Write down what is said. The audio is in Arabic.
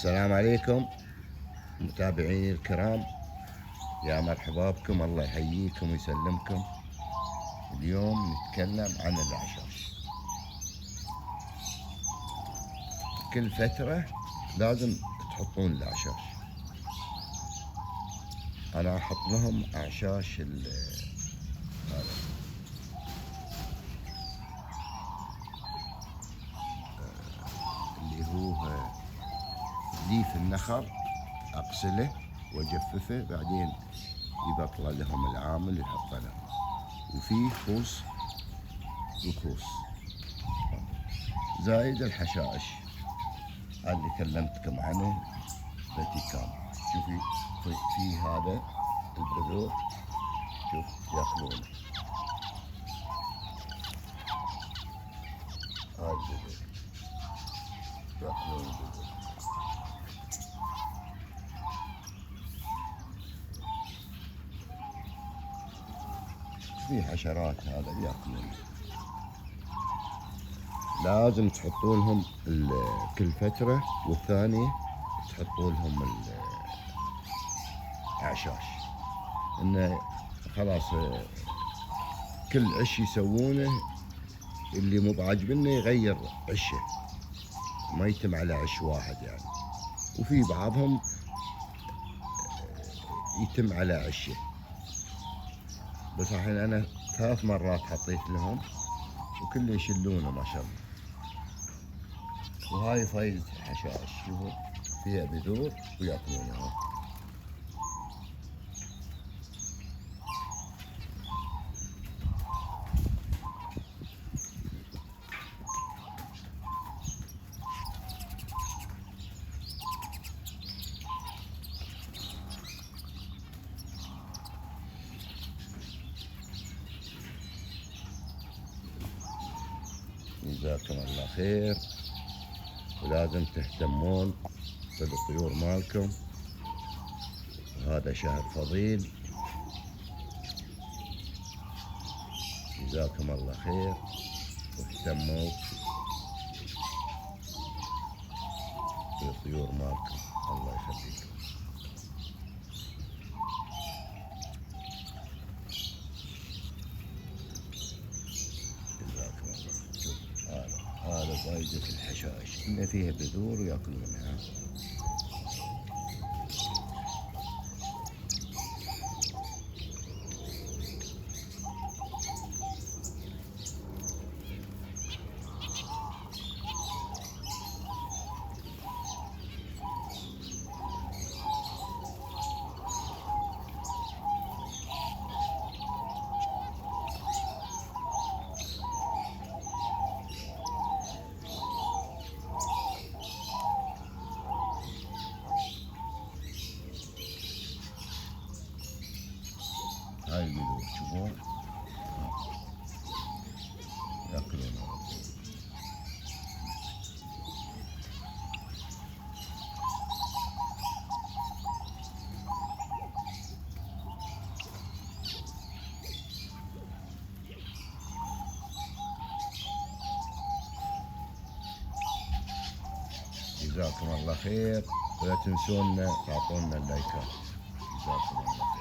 السلام عليكم متابعيني الكرام، يا مرحبا بكم، الله يحييكم ويسلمكم. اليوم نتكلم عن الأعشاش. كل فترة لازم تحطون الأعشاش. أنا أحط لهم أعشاش هذا اللي هو ليف النخل، أغسله وأجففه، بعدين يبطل لهم العامل يحط لهم، وفيه خوص وكوس زايد الحشائش اللي كلمتكم عنه بتيكام. شوفي في هذا البذور، شوف ياكلونه، هاي البذور ياكلون البذور. في حشرات هذا ياكلونه. لازم تحطون لهم كل فترة والثانية تحطون لهم الأعشاش، إنه خلاص كل عش يسوونه اللي مو بعاجبنه يغير عشه، ما يتم على عش واحد يعني. وفي بعضهم يتم على عشه، بس الحين أنا 3 مرات حطيت لهم وكل يشلونه ما شاء الله. وهاي فايدة الحشائش، شوفوا فيها بذور وياكلونها. جزاكم الله خير، ولازم تهتمون بالطيور مالكم، وهذا شهر فضيل. جزاكم الله خير، واهتموا بالطيور مالكم، الله يخليكم. جزاكم الله. شوف هذا فايدة الحشائش، إن فيها بذور وياكلونها. هاي البذور تشوفون ياكلونها. جزاكم الله خير، ولا تنسونا تعطونا اللايكات. جزاكم الله خير.